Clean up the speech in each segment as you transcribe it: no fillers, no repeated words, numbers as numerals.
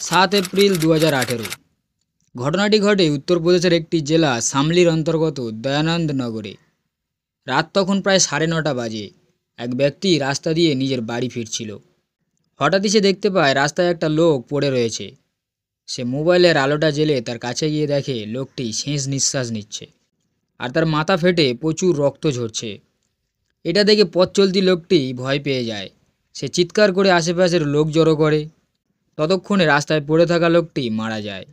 7 April 2018 ঘটনাটি ঘটে উত্তরপ্রদেশের একটি জেলা শামলির অন্তর্গত দয়ানন্দ নগরে। রাত তখন প্রায় 9:30 বাজে। এক ব্যক্তি রাস্তা দিয়ে নিজের বাড়ি ফিরছিল। হঠাৎই সে দেখতে পায় রাস্তায় একটা লোক পড়ে রয়েছে। সে মোবাইলের আলোটা জ্বেলে তার কাছে গিয়ে দেখে লোকটি শেষ নিঃশ্বাস নিচ্ছে আর তার মাথা ফেটে প্রচুর রক্ত ঝরছে। এটা দেখে পথ চলতি লোকটি ভয় পেয়ে যায়। সে চিৎকার করে আশেপাশের লোক জড়ো করে। ততক্ষণে রাস্তায় পড়ে থাকা লোকটি মারা যায়।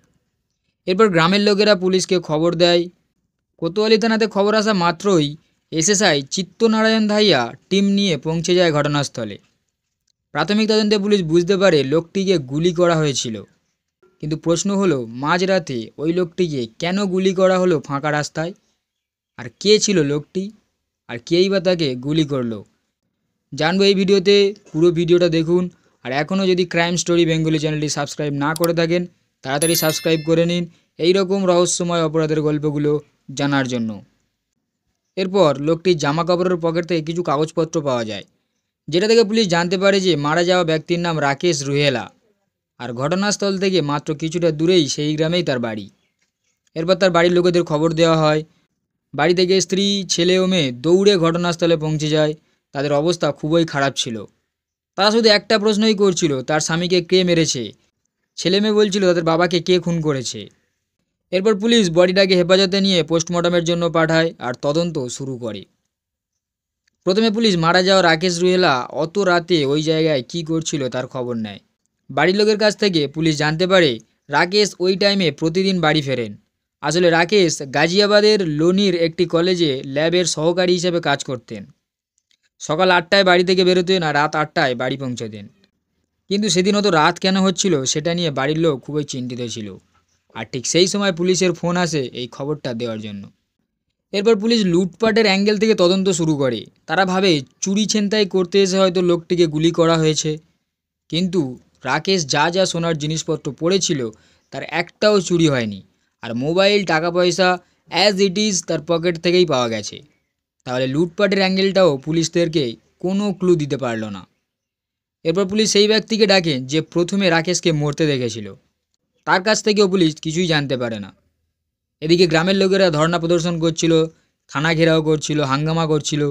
এরপর গ্রামের লোকেরা পুলিশকে খবর দেয়। কোতোয়ালি থানাতে খবর আসা মাত্রই এসএসআই চিত্তনারায়ণ ধাইয়া টিম নিয়ে পৌঁছে যায় ঘটনাস্থলে। প্রাথমিক তদন্তে পুলিশ বুঝতে পারে লোকটিকে গুলি করা হয়েছিল। কিন্তু প্রশ্ন হলো, মাঝরাতে ওই লোকটিকে কেন গুলি করা হলো ফাঁকা রাস্তায়? আর কে ছিল লোকটি? আর কেই বা তাকে গুলি করলো? জানবো এই ভিডিওতে। পুরো ভিডিওটা দেখুন। আর এখনও যদি ক্রাইম স্টোরি বেঙ্গলি চ্যানেলটি সাবস্ক্রাইব না করে থাকেন, তাড়াতাড়ি সাবস্ক্রাইব করে নিন এই রকম রহস্যময় অপরাধের গল্পগুলো জানার জন্য। এরপর লোকটির জামা কাপড়ের পকেট থেকে কিছু কাগজপত্র পাওয়া যায়, যেটা থেকে পুলিশ জানতে পারে যে মারা যাওয়া ব্যক্তির নাম রাকেশ রুহেলা। আর ঘটনাস্থল থেকে মাত্র কিছুটা দূরেই সেই গ্রামেই তার বাড়ি। এরপর তার বাড়ির লোকেদের খবর দেওয়া হয়। বাড়ি থেকে স্ত্রী, ছেলে ও মেয়ে দৌড়ে ঘটনাস্থলে পৌঁছে যায়। তাদের অবস্থা খুবই খারাপ ছিল। তারা শুধু একটা প্রশ্নই করছিল, তার স্বামীকে কে মেরেছে। ছেলে মেয়ে বলছিল তাদের বাবাকে কে খুন করেছে। এরপর পুলিশ বডিটাকে হেফাজতে নিয়ে পোস্টমর্টমের জন্য পাঠায় আর তদন্ত শুরু করে। প্রথমে পুলিশ মারা যাওয়া রাকেশ রুহেলা অত রাতে ওই জায়গায় কী করছিল তার খবর নেয়। বাড়ির লোকের কাছ থেকে পুলিশ জানতে পারে রাকেশ ওই টাইমে প্রতিদিন বাড়ি ফেরেন। আসলে রাকেশ গাজিয়াবাদের লোনির একটি কলেজে ল্যাবের সহকারী হিসেবে কাজ করতেন। সকাল 8টায় বাড়ি থেকে বেরোতেন আর রাত 8টায় বাড়ি পৌঁছতেন। কিন্তু সেদিন অত রাত কেন হচ্ছিল সেটা নিয়ে বাড়ির লোক খুবই চিন্তিত ছিল। আর ঠিক সেই সময় পুলিশের ফোন আসে এই খবরটা দেওয়ার জন্য। এরপর পুলিশ লুটপাটের অ্যাঙ্গেল থেকে তদন্ত শুরু করে। তারা ভাবে চুরি ছিনতাই করতে এসে হয়তো লোকটিকে গুলি করা হয়েছে। কিন্তু রাকেশ যা যা সোনার জিনিসপত্র পড়েছিল তার একটাও চুরি হয়নি। আর মোবাইল, টাকা পয়সা অ্যাজ ইট ইজ তার পকেট থেকেই পাওয়া গেছে। তাহলে লুটপাটের অ্যাঙ্গেলটাও পুলিশদেরকে কোনো ক্লু দিতে পারল না। এরপর পুলিশ সেই ব্যক্তিকে ডাকে যে প্রথমে রাকেশকে মরতে দেখেছিল। তার কাছ থেকেও পুলিশ কিছুই জানতে পারে না। এদিকে গ্রামের লোকেরা ধর্ণা প্রদর্শন করছিল, থানা ঘেরাও করছিল, হাঙ্গামা করছিল।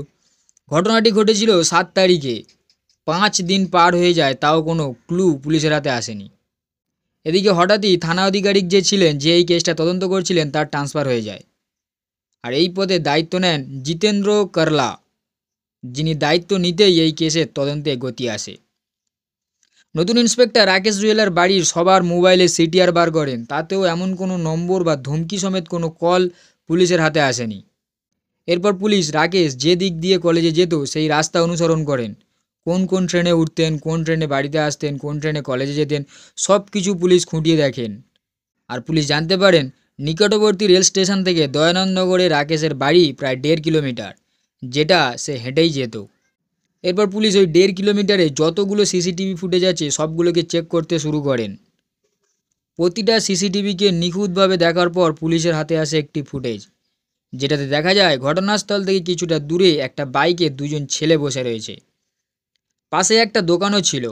ঘটনাটি ঘটেছিল 7 তারিখে। 5 দিন পার হয়ে যায়, তাও কোনো ক্লু পুলিশের হাতে আসেনি। এদিকে হঠাৎই থানা আধিকারিক যে ছিলেন, যে এই কেসটা তদন্ত করছিলেন, তার ট্রান্সফার হয়ে যায়। আর এই পদে দায়িত্ব নেন জিতেন্দ্র করলা, যিনি দায়িত্ব নিতেই এই কেসের তদন্তে গতি আসে। নতুন ইন্সপেক্টর রাকেশ রুহেলার বাড়ির সবার মোবাইলে সিটিআর বার করেন। তাতেও এমন কোনো নম্বর বা ধমকি সমেত কোনো কল পুলিশের হাতে আসেনি। এরপর পুলিশ রাকেশ যে দিক দিয়ে কলেজে যেত সেই রাস্তা অনুসরণ করেন। কোন কোন ট্রেনে উঠতেন, কোন ট্রেনে বাড়িতে আসতেন, কোন ট্রেনে কলেজে যেতেন, সব কিছু পুলিশ খুঁটিয়ে দেখেন। আর পুলিশ জানতে পারেন নিকটবর্তী রেল স্টেশন থেকে দয়ানন্দনগরে রাকেশের বাড়ি প্রায় 1.5 কিলোমিটার, যেটা সে হেঁটেই যেত। এরপর পুলিশ ওই 1.5 কিলোমিটারে যতগুলো সিসিটিভি ফুটেজ আছে সবগুলোকে চেক করতে শুরু করেন। প্রতিটা সিসিটিভিকে নিখুঁতভাবে দেখার পর পুলিশের হাতে আসে একটি ফুটেজ, যেটাতে দেখা যায় ঘটনাস্থল থেকে কিছুটা দূরে একটা বাইকে 2জন ছেলে বসে রয়েছে। পাশে একটা দোকানও ছিল।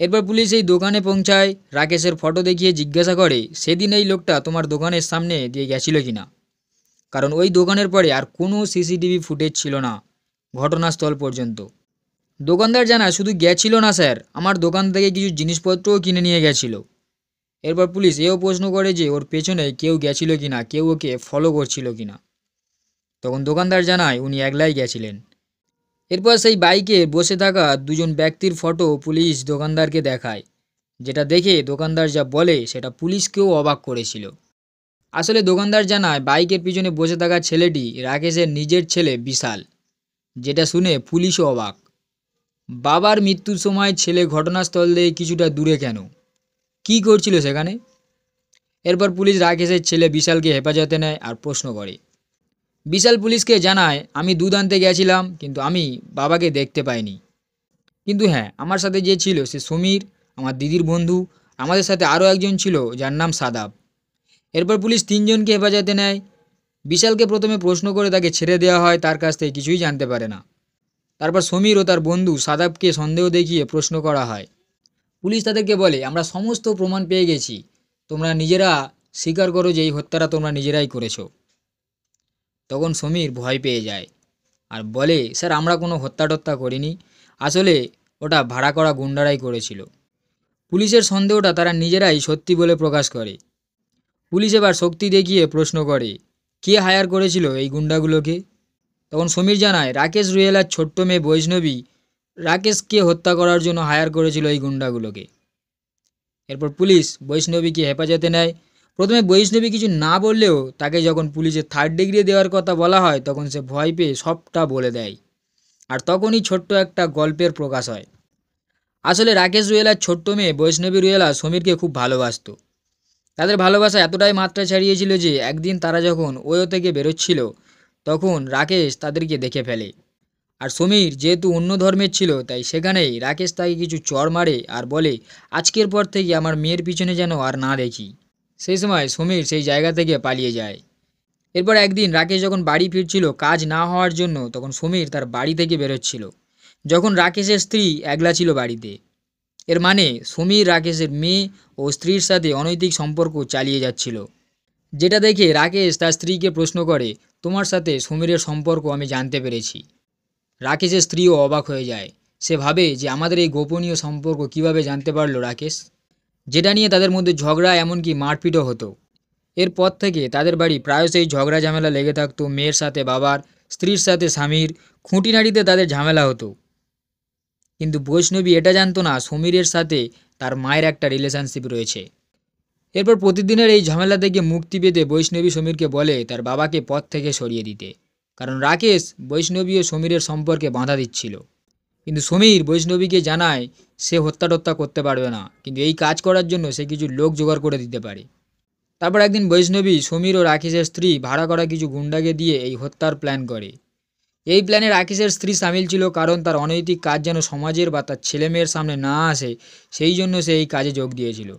এরপর পুলিশ এই দোকানে পৌঁছায়। রাকেশের ফটো দেখিয়ে জিজ্ঞাসা করে সেদিন এই লোকটা তোমার দোকানের সামনে দিয়ে গেছিল কি না। কারণ ওই দোকানের পরে আর কোনো সিসিটিভি ফুটেজ ছিল না ঘটনাস্থল পর্যন্ত। দোকানদার জানায় শুধু গেছিল না স্যার, আমার দোকান থেকে কিছু জিনিসপত্রও কিনে নিয়ে গেছিল। এরপর পুলিশ এও প্রশ্ন করে যে ওর পেছনে কেউ গেছিল কি না, কেউ ওকে ফলো করছিল কি না। তখন দোকানদার জানায় উনি একলাই গেছিলেন। এরপর সেই বাইকে বসে থাকা 2জন ব্যক্তির ফটো পুলিশ দোকানদারকে দেখায়, যেটা দেখে দোকানদার যা বলে সেটা পুলিশকেও অবাক করেছিল। আসলে দোকানদার জানায় বাইকের পিছনে বসে থাকা ছেলেটি রাকেশের নিজের ছেলে বিশাল, যেটা শুনে পুলিশও অবাক। বাবার মৃত্যুর সময় ছেলে ঘটনাস্থল থেকে কিছুটা দূরে কেন, কী করছিল সেখানে? এরপর পুলিশ রাকেশের ছেলে বিশালকে হেফাজতে নেয় আর প্রশ্ন করে। বিশাল পুলিশকে জানায় আমি দুধ আনতে গেছিলাম, কিন্তু আমি বাবাকে দেখতে পাইনি। কিন্তু হ্যাঁ, আমার সাথে যে ছিল সে সমীর, আমার দিদির বন্ধু। আমাদের সাথে আরও একজন ছিল যার নাম সাদাব। এরপর পুলিশ 3জনকে হেফাজতে নেয়। বিশালকে প্রথমে প্রশ্ন করে তাকে ছেড়ে দেওয়া হয়, তার কাছ থেকে কিছুই জানতে পারে না। তারপর সমীর ও তার বন্ধু সাদাবকে সন্দেহ দেখিয়ে প্রশ্ন করা হয়। পুলিশ তাদেরকে বলে, আমরা সমস্ত প্রমাণ পেয়ে গেছি, তোমরা নিজেরা স্বীকার করো যে এই হত্যাটা তোমরা নিজেরাই করেছো। তখন সমীর ভয় পেয়ে যায় আর বলে, স্যার আমরা কোনো হত্যা করিনি, আসলে ওটা ভাড়া করা গুন্ডারাই করেছিল। পুলিশের সন্দেহটা তারা নিজেরাই সত্যি বলে প্রকাশ করে। পুলিশ এবার শক্তি দেখিয়ে প্রশ্ন করে, কে হায়ার করেছিল এই গুন্ডাগুলোকে? তখন সমীর জানায়, রাকেশ রুয়েলার ছোট্ট মেয়ে বৈষ্ণবী রাকেশকে হত্যা করার জন্য হায়ার করেছিল এই গুন্ডাগুলোকে। এরপর পুলিশ বৈষ্ণবীকে হেফাজতে নেয়। প্রথমে বৈষ্ণবী কিছু না বললেও তাকে যখন পুলিশের 3rd ডিগ্রি দেওয়ার কথা বলা হয় তখন সে ভয় পেয়ে সবটা বলে দেয়। আর তখনই ছোট্ট একটা গল্পের প্রকাশ হয়। আসলে রাকেশ রুয়েলার ছোট্ট মেয়ে বৈষ্ণবী রুয়েলা সমীরকে খুব ভালোবাসতো। তাদের ভালোবাসা এতটাই মাত্রা ছাড়িয়েছিল যে একদিন তারা যখন ওয়ো থেকে বেরোচ্ছিল তখন রাকেশ তাদেরকে দেখে ফেলে। আর সমীর যেহেতু অন্য ধর্মের ছিল তাই সেখানেই রাকেশ তাকে কিছু চড় মারে আর বলে, আজকের পর থেকে আমার মেয়ের পিছনে যেন আর না দেখি। সেই সময় সমীর সেই জায়গা থেকে পালিয়ে যায়। এরপর একদিন রাকেশ যখন বাড়ি ফিরছিল কাজ না হওয়ার জন্য, তখন সমীর তার বাড়ি থেকে বেরোচ্ছিল যখন রাকেশের স্ত্রী একলা ছিল বাড়িতে। এর মানে সমীর রাকেশের মেয়ে ও স্ত্রীর সাথে অনৈতিক সম্পর্ক চালিয়ে যাচ্ছিল। যেটা দেখে রাকেশ তার স্ত্রীকে প্রশ্ন করে, তোমার সাথে সমীরের সম্পর্ক আমি জানতে পেরেছি। রাকেশের স্ত্রীও অবাক হয়ে যায়। সে ভাবে যে আমাদের এই গোপনীয় সম্পর্ক কিভাবে জানতে পারলো রাকেশ, যেটা নিয়ে তাদের মধ্যে ঝগড়া এমনকি মারপিটও হতো। এরপর থেকে তাদের বাড়ি প্রায়শই ঝগড়া ঝামেলা লেগে থাকতো। মেয়ের সাথে বাবার, স্ত্রীর সাথে স্বামীর, খুঁটিনাটিতে তাদের ঝামেলা হতো। কিন্তু বৈষ্ণবী এটা জানতো না সমীরের সাথে তার মায়ের একটা রিলেশনশিপ রয়েছে। এরপর প্রতিদিনের এই ঝামেলা থেকে মুক্তি পেতে বৈষ্ণবী সমীরকে বলে তার বাবাকে পথ থেকে সরিয়ে দিতে, কারণ রাকেশ বৈষ্ণবী ও সমীরের সম্পর্কে বাধা দিচ্ছিল। কিন্তু সমীর বৈষ্ণবীকে জানায় সে হত্যা করতে পারবে না, কিন্তু এই কাজ করার জন্য সে কিছু লোক জোগাড় করে দিতে পারে। তারপর একদিন বৈষ্ণবী সমীর ও রাকেশের স্ত্রী ভাড়া করা কিছু গুন্ডাকে দিয়ে এই হত্যার প্ল্যান করে। এই প্ল্যানে রাকেশের স্ত্রী সামিল ছিল, কারণ তার অনৈতিক কাজ যেন সমাজের বা তার ছেলেমেয়ের সামনে না আসে, সেই জন্য সে এই কাজে যোগ দিয়েছিল।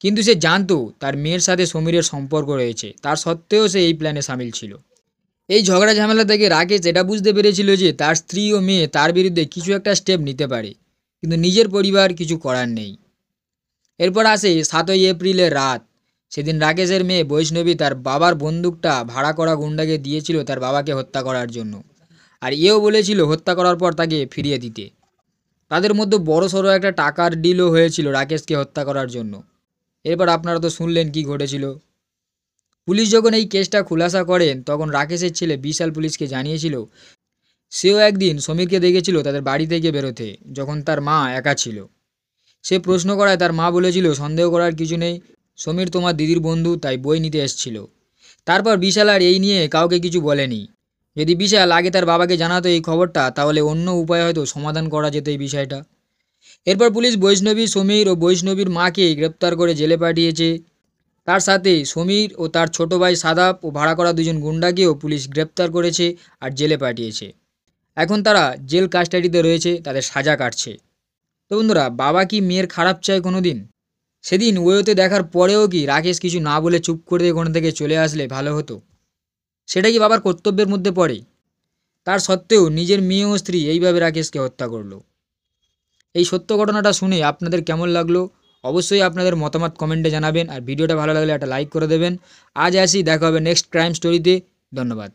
কিন্তু সে জানতো তার মেয়ের সাথে সমীরের সম্পর্ক রয়েছে, তার সত্ত্বেও সে এই প্ল্যানে সামিল ছিল। এই ঝগড়া ঝামেলা থেকে রাকেশ এটা বুঝতে পেরেছিল যে তার স্ত্রী ও মেয়ে তার বিরুদ্ধে কিছু একটা স্টেপ নিতে পারে, কিন্তু নিজের পরিবার কিছু করার নেই। এরপর আসে 7ই এপ্রিলের রাত। সেদিন রাকেশের মেয়ে বৈষ্ণবী তার বাবার বন্দুকটা ভাড়া করা গুন্ডাকে দিয়েছিল তার বাবাকে হত্যা করার জন্য, আর এও বলেছিল হত্যা করার পর তাকে ফিরিয়ে দিতে। তাদের মধ্যে বড়সড় একটা টাকার ডিলও হয়েছিল রাকেশকে হত্যা করার জন্য। এরপর আপনারা তো শুনলেন কি ঘটেছিল। পুলিশ যখন এই কেসটা খুলাসা করেন তখন রাকেশের ছেলে বিশাল পুলিশকে জানিয়েছিল সেও একদিন সমীরকে দেখেছিল তাদের বাড়ি থেকে বেরোতে যখন তার মা একা ছিল। সে প্রশ্ন করায় তার মা বলেছিল, সন্দেহ করার কিছু নেই, সমীর তোমার দিদির বন্ধু, তাই বই নিতে এসেছিল। তারপর বিশাল আর এই নিয়ে কাউকে কিছু বলেনি। যদি বিশাল আগে তার বাবাকে জানাতো এই খবরটা তাহলে অন্য উপায়ে হয়তো সমাধান করা যেত এই বিষয়টা। এরপর পুলিশ বৈষ্ণবী, সমীর ও বৈষ্ণবীর মাকে গ্রেপ্তার করে জেলে পাঠিয়েছে। তার সাথে সমীর ও তার ছোট ভাই সাদাব ও ভাড়া করা 2জন গুন্ডাকেও পুলিশ গ্রেপ্তার করেছে আর জেলে পাঠিয়েছে। এখন তারা জেল কাস্টাডিতে রয়েছে, তাদের সাজা কাটছে। তো বন্ধুরা, বাবা কি মেয়ের খারাপ চায় কোনো দিন? সেদিন ওয়োতে দেখার পরেও কি রাকেশ কিছু না বলে চুপ করে ওখান থেকে চলে আসলে ভালো হতো? সেটা কি বাবার কর্তব্যের মধ্যে পড়ে? তার সত্ত্বেও নিজের মেয়ে ও স্ত্রী এইভাবে রাকেশকে হত্যা করলো। এই সত্য ঘটনাটা শুনে আপনাদের কেমন লাগলো অবশ্যই আপনাদের মতামত কমেন্টে জানাবেন, আর ভিডিওটা ভালো লাগলে একটা লাইক করে দেবেন। আজ আসি, দেখা হবে নেক্সট ক্রাইম স্টোরিতে। ধন্যবাদ।